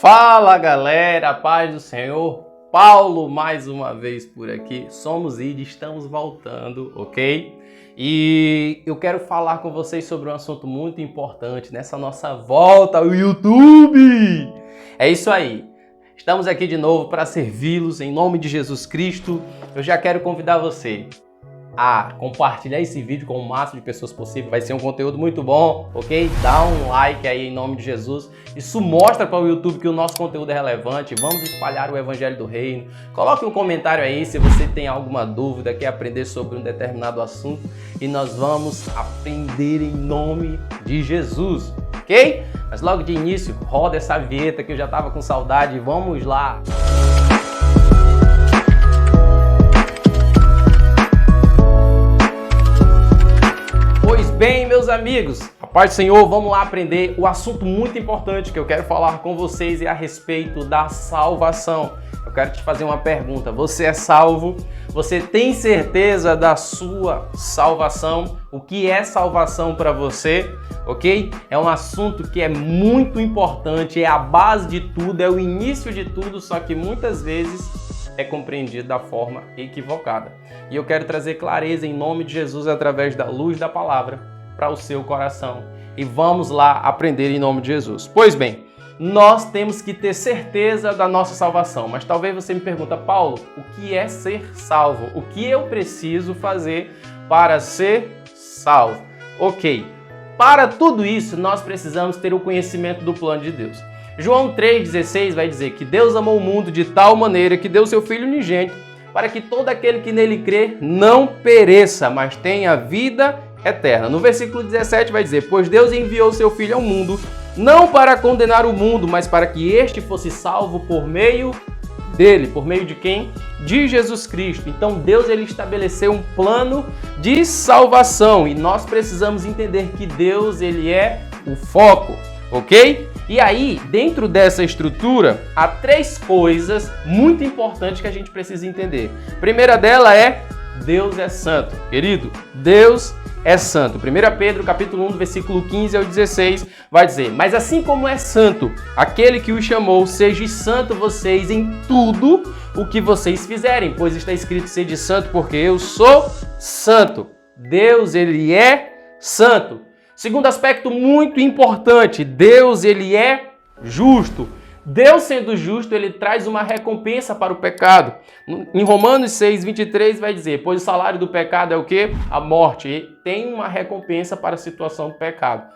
Fala galera, paz do Senhor, Paulo mais uma vez por aqui, somos ID, estamos voltando, ok? E eu quero falar com vocês sobre um assunto muito importante nessa nossa volta ao YouTube. É isso aí, estamos aqui de novo para servi-los em nome de Jesus Cristo. Eu já quero convidar você a compartilhar esse vídeo com o máximo de pessoas possível. Vai ser um conteúdo muito bom, ok? Dá um like aí em nome de Jesus. Isso mostra para o YouTube que o nosso conteúdo é relevante. Vamos espalhar o Evangelho do Reino. Coloque um comentário aí se você tem alguma dúvida, quer aprender sobre um determinado assunto. E nós vamos aprender em nome de Jesus, ok? Mas logo de início, roda essa vinheta que eu já estava com saudade. Vamos lá! Bem, meus amigos, a paz do Senhor, vamos lá aprender o assunto muito importante que eu quero falar com vocês é a respeito da salvação. Eu quero te fazer uma pergunta, você é salvo? Você tem certeza da sua salvação? O que é salvação para você? Ok? É um assunto que é muito importante, é a base de tudo, é o início de tudo, só que muitas vezes é compreendido da forma equivocada. E eu quero trazer clareza em nome de Jesus através da luz da palavra para o seu coração. E vamos lá aprender em nome de Jesus. Pois bem, nós temos que ter certeza da nossa salvação. Mas talvez você me pergunte, Paulo, o que é ser salvo? O que eu preciso fazer para ser salvo? Ok, para tudo isso nós precisamos ter o conhecimento do plano de Deus. João 3,16 vai dizer que Deus amou o mundo de tal maneira que deu seu Filho unigênito para que todo aquele que nele crê não pereça, mas tenha vida eterna. No versículo 17 vai dizer, pois Deus enviou seu Filho ao mundo, não para condenar o mundo, mas para que este fosse salvo por meio dele. Por meio de quem? De Jesus Cristo. Então Deus ele estabeleceu um plano de salvação e nós precisamos entender que Deus ele é o foco, ok? E aí, dentro dessa estrutura, há três coisas muito importantes que a gente precisa entender. A primeira dela é, Deus é santo. Querido, Deus é santo. 1 Pedro, capítulo 1, versículo 15 ao 16, vai dizer, mas assim como é santo, aquele que o chamou, seja santo vocês em tudo o que vocês fizerem, pois está escrito, sede santo, porque eu sou santo. Deus, ele é santo. Segundo aspecto muito importante, Deus ele é justo. Deus sendo justo, ele traz uma recompensa para o pecado. Em Romanos 6:23 vai dizer, pois o salário do pecado é o quê? A morte. E tem uma recompensa para a situação do pecado.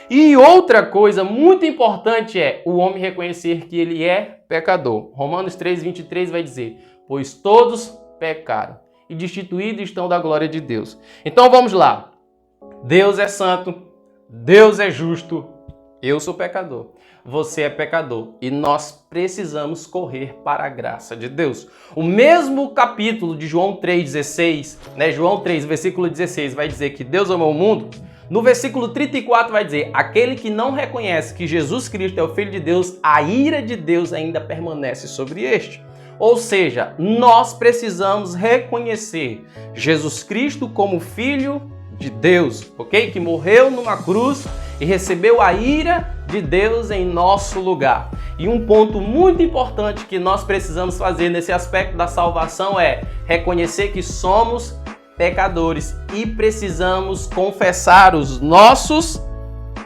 E outra coisa muito importante é o homem reconhecer que ele é pecador. Romanos 3:23 vai dizer, pois todos pecaram e destituídos estão da glória de Deus. Então vamos lá. Deus é santo. Deus é justo, eu sou pecador, você é pecador e nós precisamos correr para a graça de Deus. O mesmo capítulo de João 3,16, João 3, versículo 16 vai dizer que Deus amou o mundo. No versículo 34 vai dizer, aquele que não reconhece que Jesus Cristo é o Filho de Deus, a ira de Deus ainda permanece sobre este. Ou seja, nós precisamos reconhecer Jesus Cristo como Filho de Deus, ok? Que morreu numa cruz e recebeu a ira de Deus em nosso lugar. E um ponto muito importante que nós precisamos fazer nesse aspecto da salvação é reconhecer que somos pecadores e precisamos confessar os nossos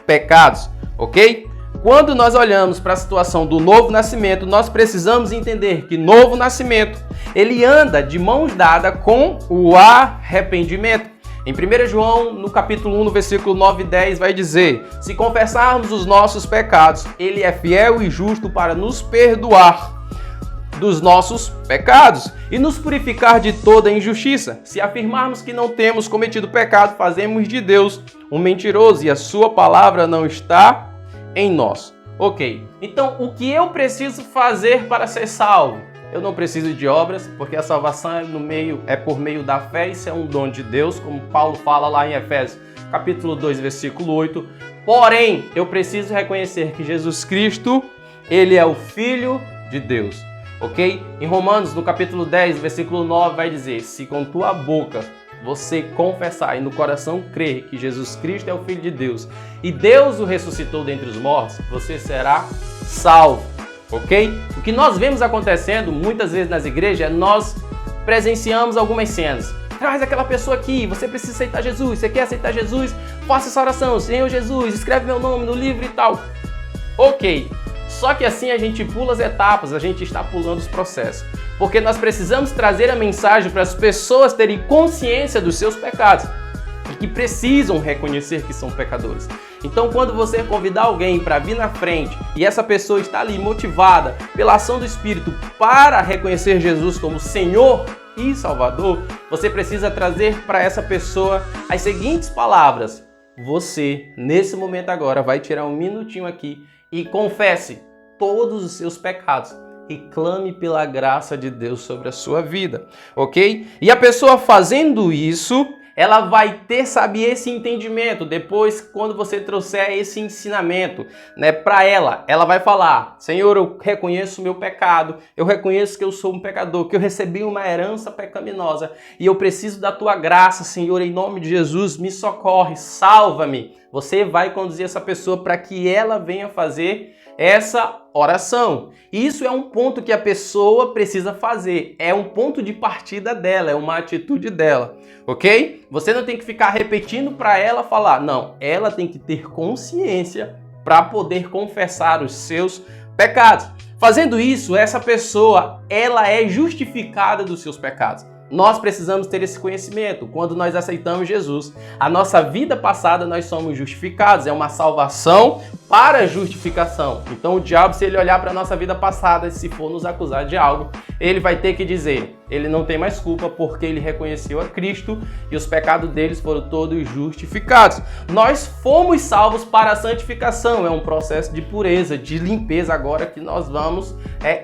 pecados, ok? Quando nós olhamos para a situação do novo nascimento, nós precisamos entender que novo nascimento, ele anda de mãos dadas com o arrependimento. Em 1 João, no capítulo 1, no versículo 9 e 10, vai dizer, se confessarmos os nossos pecados, ele é fiel e justo para nos perdoar dos nossos pecados e nos purificar de toda injustiça. Se afirmarmos que não temos cometido pecado, fazemos de Deus um mentiroso e a sua palavra não está em nós. Ok, então o que eu preciso fazer para ser salvo? Eu não preciso de obras, porque a salvação é por meio da fé, isso é um dom de Deus, como Paulo fala lá em Efésios, capítulo 2, versículo 8. Porém, eu preciso reconhecer que Jesus Cristo, ele é o Filho de Deus, ok? Em Romanos, no capítulo 10, versículo 9, vai dizer, se com tua boca você confessar e no coração crer que Jesus Cristo é o Filho de Deus e Deus o ressuscitou dentre os mortos, você será salvo. ok? O que nós vemos acontecendo muitas vezes nas igrejas é nós presenciamos algumas cenas. Traz aquela pessoa aqui, você precisa aceitar Jesus, você quer aceitar Jesus? Faça essa oração, Senhor Jesus, escreve meu nome no livro e tal. Ok, só que assim a gente pula as etapas, a gente está pulando os processos. Porque nós precisamos trazer a mensagem para as pessoas terem consciência dos seus pecados e que precisam reconhecer que são pecadores. Então, quando você convidar alguém para vir na frente e essa pessoa está ali motivada pela ação do Espírito para reconhecer Jesus como Senhor e Salvador, você precisa trazer para essa pessoa as seguintes palavras. Você, nesse momento agora, vai tirar um minutinho aqui e confesse todos os seus pecados e clame pela graça de Deus sobre a sua vida, ok? E a pessoa fazendo isso, ela vai ter, sabe, esse entendimento. Depois, quando você trouxer esse ensinamento, né, para ela vai falar: Senhor, eu reconheço o meu pecado, eu reconheço que eu sou um pecador, que eu recebi uma herança pecaminosa e eu preciso da tua graça, Senhor, em nome de Jesus, me socorre, salva-me. Você vai conduzir essa pessoa para que ela venha fazer essa oração. Isso é um ponto que a pessoa precisa fazer, é um ponto de partida dela, é uma atitude dela, ok? Você não tem que ficar repetindo para ela falar, não, ela tem que ter consciência para poder confessar os seus pecados. Fazendo isso, essa pessoa, ela é justificada dos seus pecados. Nós precisamos ter esse conhecimento. Quando nós aceitamos Jesus, a nossa vida passada nós somos justificados. É uma salvação para justificação. Então o diabo, se ele olhar para a nossa vida passada e se for nos acusar de algo, ele vai ter que dizer, ele não tem mais culpa porque ele reconheceu a Cristo e os pecados deles foram todos justificados. Nós fomos salvos para a santificação. É um processo de pureza, de limpeza agora que nós vamos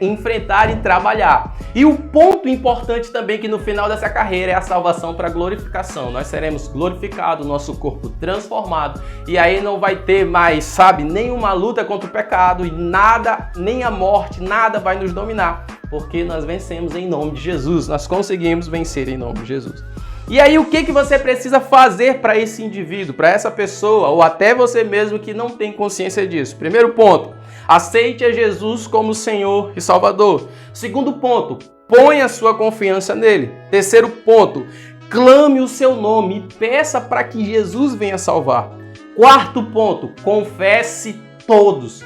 enfrentar e trabalhar. E o ponto importante também que no final dessa carreira é a salvação para glorificação. Nós seremos glorificados, nosso corpo transformado, e aí não vai ter mais, sabe, nenhuma luta contra o pecado e nada, nem a morte, nada vai nos dominar, porque nós vencemos em nome de Jesus, nós conseguimos vencer em nome de Jesus. E aí o que você precisa fazer para esse indivíduo, para essa pessoa, ou até você mesmo que não tem consciência disso? Primeiro ponto, aceite a Jesus como Senhor e Salvador. Segundo ponto, ponha sua confiança nele. Terceiro ponto, clame o seu nome e peça para que Jesus venha salvar. Quarto ponto, confesse todos,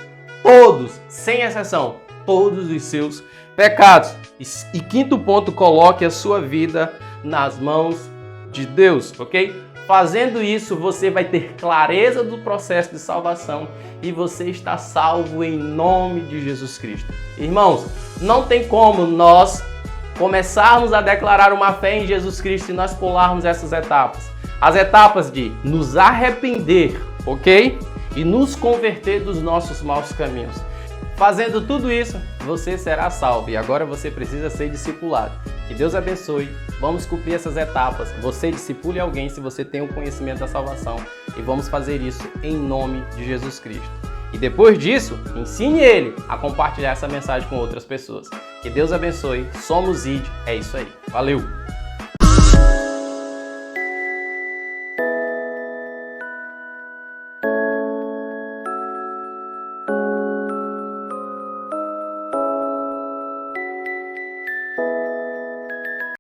sem exceção, todos os seus pecados. E quinto ponto, coloque a sua vida nas mãos de Deus, ok? Fazendo isso, você vai ter clareza do processo de salvação e você está salvo em nome de Jesus Cristo. Irmãos, não tem como nós começarmos a declarar uma fé em Jesus Cristo se nós pularmos essas etapas. As etapas de nos arrepender, ok? E nos converter dos nossos maus caminhos. Fazendo tudo isso, você será salvo. E agora você precisa ser discipulado. Que Deus abençoe. Vamos cumprir essas etapas. Você discipule alguém se você tem o conhecimento da salvação. E vamos fazer isso em nome de Jesus Cristo. E depois disso, ensine ele a compartilhar essa mensagem com outras pessoas. Que Deus abençoe. Somos ID. É isso aí. Valeu!